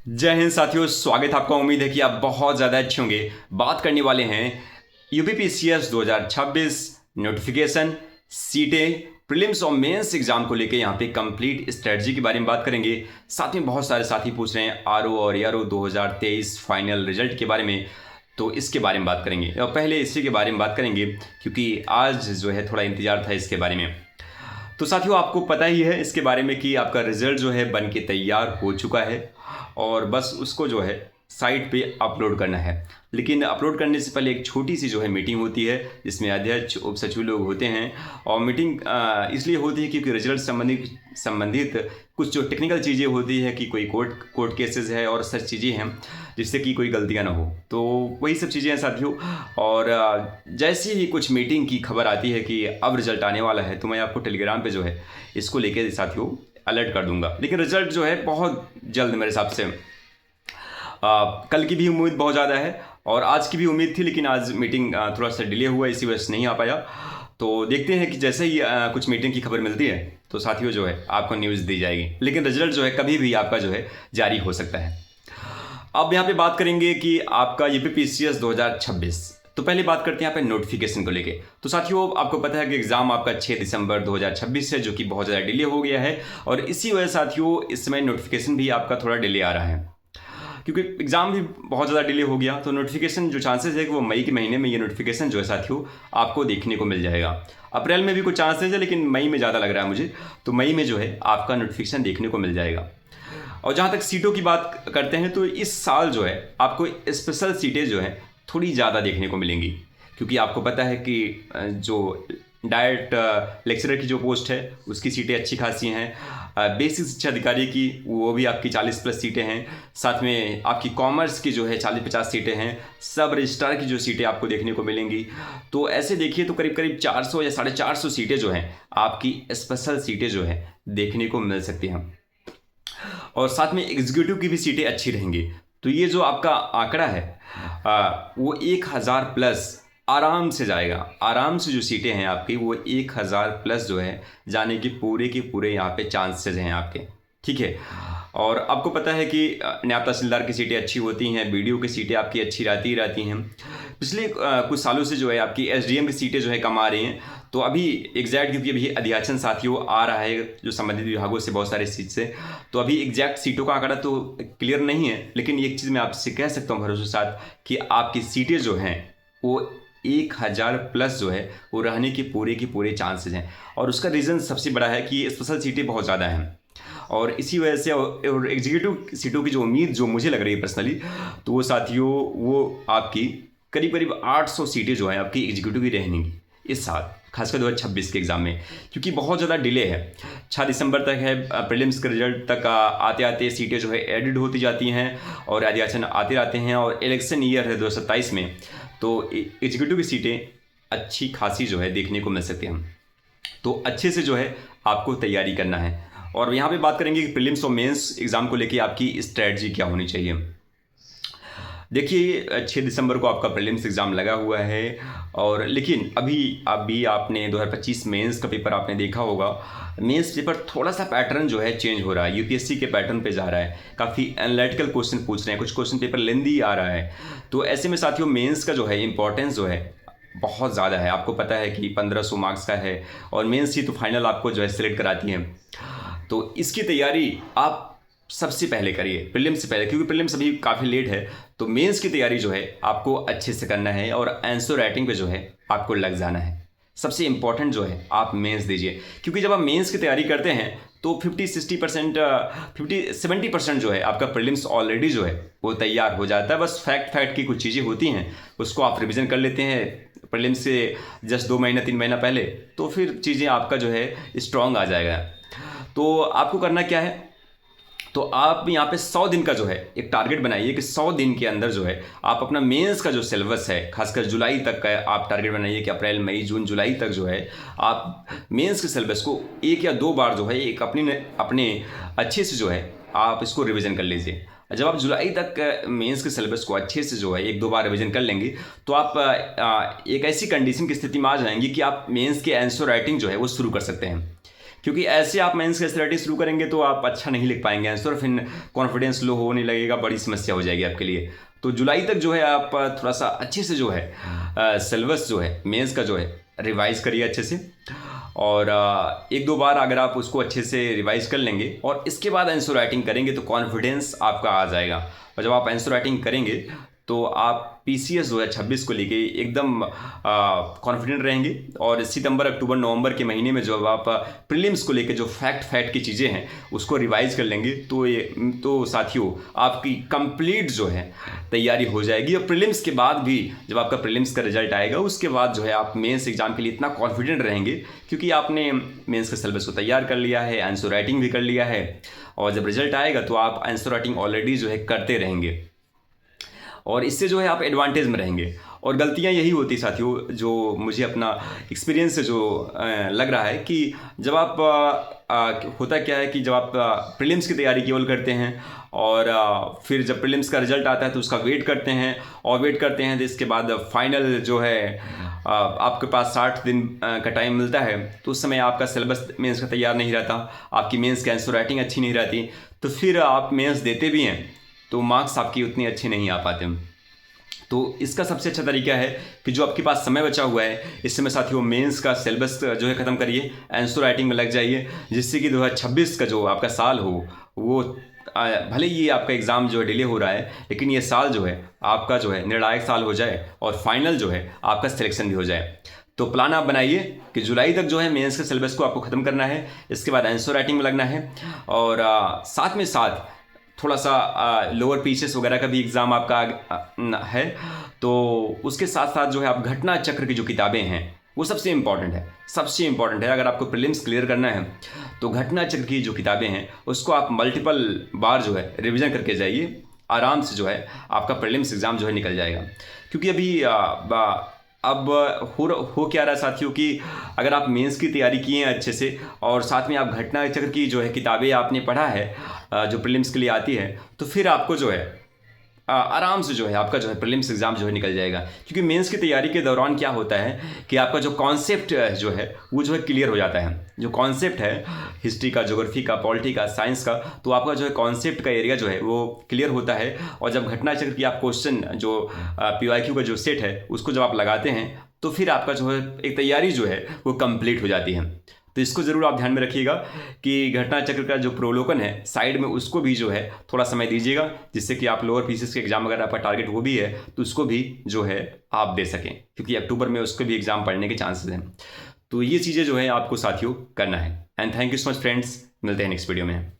जय हिंद साथियों, स्वागत है आपका। उम्मीद है कि आप बहुत ज़्यादा अच्छे होंगे। बात करने वाले हैं यूपीपीसीएस 2026 नोटिफिकेशन, सीटें, प्रीलिम्स और मेंस एग्जाम को लेकर यहाँ पे कंप्लीट स्ट्रेटजी के बारे में बात करेंगे। साथ में बहुत सारे साथी पूछ रहे हैं आरओ और यारो 2023 फाइनल रिजल्ट के बारे में, तो इसके बारे में बात करेंगे। और पहले इसी के बारे में बात करेंगे क्योंकि आज जो है थोड़ा इंतजार था इसके बारे में। तो साथियों, आपको पता ही है इसके बारे में कि आपका रिजल्ट जो है बन के तैयार हो चुका है और बस उसको जो है साइट पे अपलोड करना है। लेकिन अपलोड करने से पहले एक छोटी सी जो है मीटिंग होती है जिसमें अध्यक्ष उप सचिव लोग होते हैं। और मीटिंग इसलिए होती है क्योंकि रिजल्ट संबंधित कुछ जो टेक्निकल चीज़ें होती है कि कोई कोर्ट केसेस है और सच चीज़ें हैं जिससे कि कोई गलतियां ना हो, तो वही सब चीज़ें हैं साथियों। और जैसे ही कुछ मीटिंग की खबर आती है कि अब रिजल्ट आने वाला है तो मैं आपको टेलीग्राम पे जो है इसको लेके साथियों अलर्ट कर दूंगा। लेकिन रिजल्ट जो है बहुत जल्द मेरे हिसाब से कल की भी उम्मीद बहुत ज़्यादा है और आज की भी उम्मीद थी, लेकिन आज मीटिंग थोड़ा सा डिले हुआ, इसी वजह से नहीं आ पाया। तो देखते हैं कि जैसे ही कुछ मीटिंग की खबर मिलती है तो साथियों जो है आपको न्यूज़ दी जाएगी। लेकिन रिजल्ट जो है कभी भी आपका जो है जारी हो सकता है। अब यहाँ पे बात करेंगे कि आपका यूपीपीसीएस 2026। तो पहले बात करते हैं यहाँ पे नोटिफिकेशन को लेके। तो साथियों, आपको पता है कि एग्जाम आपका 6 दिसंबर 2026 है, जो कि बहुत ज़्यादा डिले हो गया है। और इसी वजह साथियों इस समय नोटिफिकेशन भी आपका थोड़ा डिले आ रहा है क्योंकि एग्जाम भी बहुत ज़्यादा डिले हो गया। तो नोटिफिकेशन जो चांसेस है कि वो मई के महीने में ये नोटिफिकेशन जो है साथियों आपको देखने को मिल जाएगा। अप्रैल में भी कुछ चांसेस है लेकिन मई में ज़्यादा लग रहा है मुझे, तो मई में जो है आपका नोटिफिकेशन देखने को मिल जाएगा। और जहाँ तक सीटों की बात करते हैं तो इस साल जो है आपको स्पेशल सीटें जो हैं थोड़ी ज़्यादा देखने को मिलेंगी क्योंकि आपको पता है कि जो डायरेक्ट लेक्चरर की जो पोस्ट है उसकी सीटें अच्छी खासी हैं। बेसिक शिक्षा अधिकारी की वो भी आपकी 40+ सीटें हैं। साथ में आपकी कॉमर्स की जो है 40-50 सीटें हैं। सब रजिस्ट्रार की जो सीटें आपको देखने को मिलेंगी। तो ऐसे देखिए तो करीब करीब 400 या 450 सीटें जो हैं आपकी स्पेशल सीटें जो हैं देखने को मिल सकती हैं। और साथ में एग्जीक्यूटिव की भी सीटें अच्छी रहेंगी। तो ये जो आपका आंकड़ा है वो 1000+ आराम से जाएगा। आराम से जो सीटें हैं आपकी वो 1000+ जो है जाने के पूरे यहाँ पे चांसेस हैं आपके, ठीक है। और आपको पता है कि नायब तहसीलदार की सीटें अच्छी होती हैं, बीडीओ की सीटें आपकी अच्छी रहती हैं। पिछले कुछ सालों से जो है आपकी एसडीएम की सीटें जो है कम आ रही हैं। तो अभी एग्जैक्ट क्योंकि अभी अधियाचन साथियों आ रहा है जो संबंधित विभागों से बहुत सारी सीट से, तो अभी एग्जैक्ट सीटों का आंकड़ा तो क्लियर नहीं है। लेकिन एक चीज़ मैं आपसे कह सकता हूँ भरोसे के साथ कि आपकी सीटें जो हैं वो 1000+ जो है वो रहने के पूरे चांसेस हैं। और उसका रीज़न सबसे बड़ा है कि स्पेशल सीटें बहुत ज़्यादा हैं और इसी वजह से और एग्जीक्यूटिव सीटों की जो उम्मीद जो मुझे लग रही है पर्सनली, तो वो साथियों वो आपकी करीब करीब 800 सीटें जो हैं आपकी एग्जीक्यूटिव की रहेंगी इस साल, खासकर 2026 के एग्ज़ाम में, क्योंकि बहुत ज़्यादा डिले है। 6 दिसंबर तक है प्रीलिम्स के रिजल्ट तक आते आते सीटें जो है एडिट होती जाती हैं और अधियाचन आते रहते हैं। और इलेक्शन ईयर है 2027 में, तो एग्जीक्यूटिव की सीटें अच्छी खासी जो है देखने को मिल सकती हैं। तो अच्छे से जो है आपको तैयारी करना है। और यहाँ पे बात करेंगे कि प्रीलिम्स और मेंस एग्ज़ाम को लेके आपकी स्ट्रेटजी क्या होनी चाहिए। देखिए 6 दिसंबर को आपका प्रीलिम्स एग्ज़ाम लगा हुआ है और लेकिन अभी आपने 2025 मेंस का पेपर आपने देखा होगा। मेंस पेपर थोड़ा सा पैटर्न जो है चेंज हो रहा है, यूपीएससी के पैटर्न पे जा रहा है। काफ़ी एनालिटिकल क्वेश्चन पूछ रहे हैं, कुछ क्वेश्चन पेपर लेंदी आ रहा है। तो ऐसे में साथियों मेंस का जो है इंपॉर्टेंस जो है बहुत ज़्यादा है। आपको पता है कि 1500 मार्क्स का है और मेंस ही तो फाइनल आपको जो है सिलेक्ट कराती है। तो इसकी तैयारी आप सबसे पहले करिए प्रीलिम्स से पहले, क्योंकि प्रीलिम्स अभी काफ़ी लेट है। तो मेंस की तैयारी जो है आपको अच्छे से करना है और आंसर राइटिंग पे जो है आपको लग जाना है। सबसे इंपॉर्टेंट जो है आप मेंस दीजिए, क्योंकि जब आप मेंस की तैयारी करते हैं तो 50-60% 50-70% जो है आपका प्रीलिम्स ऑलरेडी जो है वो तैयार हो जाता है। बस फैक्ट की कुछ चीज़ें होती हैं उसको आप रिविज़न कर लेते हैं प्रीलिम्स से जस्ट 2 महीना 3 महीना पहले, तो फिर चीज़ें आपका जो है स्ट्रॉन्ग आ जाएगा। तो आपको करना क्या है, तो आप यहाँ पे 100 दिन का जो है एक टारगेट बनाइए कि 100 दिन के अंदर जो है आप अपना मेंस का जो सिलेबस है खासकर जुलाई तक का आप टारगेट बनाइए कि अप्रैल मई जून जुलाई तक जो है आप मेंस के सिलेबस को 1 या 2 बार जो है एक अपने अच्छे से जो है आप इसको रिवीजन कर लीजिए। जब आप जुलाई तक मेंस के सिलेबस को अच्छे से जो है 1-2 बार रिवीजन कर लेंगे तो आप एक ऐसी कंडीशन की स्थिति में आ जाएंगे कि आप मेंस के आंसर राइटिंग जो है वो शुरू कर सकते हैं। क्योंकि ऐसे आप मेंस की स्टडी शुरू करेंगे तो आप अच्छा नहीं लिख पाएंगे आंसर, फिर कॉन्फिडेंस लो होने लगेगा, बड़ी समस्या हो जाएगी आपके लिए। तो जुलाई तक जो है आप थोड़ा सा अच्छे से जो है सिलेबस जो है मेंस का जो है रिवाइज करिए अच्छे से, और एक दो बार अगर आप उसको अच्छे से रिवाइज कर लेंगे और इसके बाद आंसर राइटिंग करेंगे तो कॉन्फिडेंस आपका आ जाएगा। और जब आप आंसर राइटिंग करेंगे तो आप PCS 2026 को लेके एकदम कॉन्फिडेंट रहेंगे। और सितंबर, अक्टूबर, नवंबर के महीने में जब आप प्रीलिम्स को लेके जो फैक्ट की चीज़ें हैं उसको रिवाइज कर लेंगे तो साथियों आपकी कंप्लीट जो है तैयारी हो जाएगी। और प्रीलिम्स के बाद भी जब आपका प्रीलिम्स का रिजल्ट आएगा उसके बाद जो है आप मेंस एग्जाम के लिए इतना कॉन्फिडेंट रहेंगे क्योंकि आपने मेंस के सिलेबस को तैयार कर लिया है, आंसर राइटिंग भी कर लिया है, और जब रिजल्ट आएगा तो आप आंसर राइटिंग ऑलरेडी जो है करते रहेंगे और इससे जो है आप एडवांटेज में रहेंगे। और गलतियां यही होती साथियों, जो मुझे अपना एक्सपीरियंस से जो लग रहा है कि जब आप होता क्या है कि जब आप प्रीलिम्स की तैयारी केवल करते हैं और फिर जब प्रीलिम्स का रिजल्ट आता है तो उसका वेट करते हैं और वेट करते हैं, तो इसके बाद फाइनल जो है आपके पास 60 दिन का टाइम मिलता है, तो उस समय आपका सिलेबस मेंस का तैयार नहीं रहता, आपकी मेंस की आंसर राइटिंग अच्छी नहीं रहती, तो फिर आप मेंस देते भी हैं तो मार्क्स आपकी उतनी अच्छे नहीं आ पाते। तो इसका सबसे अच्छा तरीका है कि जो आपके पास समय बचा हुआ है इस समय साथियों मेंस का सिलेबस जो है ख़त्म करिए, आंसर राइटिंग में लग जाइए, जिससे कि 2026 का जो आपका साल हो वो भले ही आपका एग्ज़ाम जो है डिले हो रहा है लेकिन ये साल जो है आपका जो है निर्णायक साल हो जाए और फाइनल जो है आपका सिलेक्शन भी हो जाए। तो प्लान आप बनाइए कि जुलाई तक जो है मेंस के सिलेबस को आपको ख़त्म करना है, इसके बाद आंसर राइटिंग में लगना है और साथ में साथ थोड़ा सा लोअर पीसेस वगैरह का भी एग्ज़ाम आपका है, तो उसके साथ साथ जो है आप घटना चक्र की जो किताबें हैं वो सबसे इम्पॉर्टेंट है, सबसे इम्पॉर्टेंट है। अगर आपको प्रीलिम्स क्लियर करना है तो घटना चक्र की जो किताबें हैं उसको आप मल्टीपल बार जो है रिवीजन करके जाइए, आराम से जो है आपका प्रीलिम्स एग्ज़ाम जो है निकल जाएगा। क्योंकि अभी अब हो क्या रहा है साथियों कि अगर आप मेंस की तैयारी किए हैं अच्छे से और साथ में आप घटना चक्र की जो है किताबें आपने पढ़ा है जो प्रीलिम्स के लिए आती है, तो फिर आपको जो है आराम से जो है आपका जो है प्रीलिम्स एग्ज़ाम जो है निकल जाएगा। क्योंकि मेंस की तैयारी के दौरान क्या होता है कि आपका जो कॉन्सेप्ट जो है वो जो है क्लियर हो जाता है। जो कॉन्सेप्ट है हिस्ट्री का, ज्योग्राफी का, पॉलिटी का, साइंस का, तो आपका जो है कॉन्सेप्ट का एरिया जो है वो क्लियर होता है। और जब घटना चक्र की आप क्वेश्चन जो PYQ का जो सेट है उसको जब आप लगाते हैं तो फिर आपका जो है एक तैयारी जो है वो कंप्लीट हो जाती है। तो इसको ज़रूर आप ध्यान में रखिएगा कि घटना चक्र का जो प्रोलोकन है साइड में उसको भी जो है थोड़ा समय दीजिएगा, जिससे कि आप लोअर पीसेस के एग्जाम अगर आपका टारगेट वो भी है तो उसको भी जो है आप दे सकें, क्योंकि अक्टूबर में उसको भी एग्जाम पढ़ने के चांसेस हैं। तो ये चीज़ें जो है आपको साथियों करना है। And thank you so much friends, मिलते हैं नेक्स्ट वीडियो में।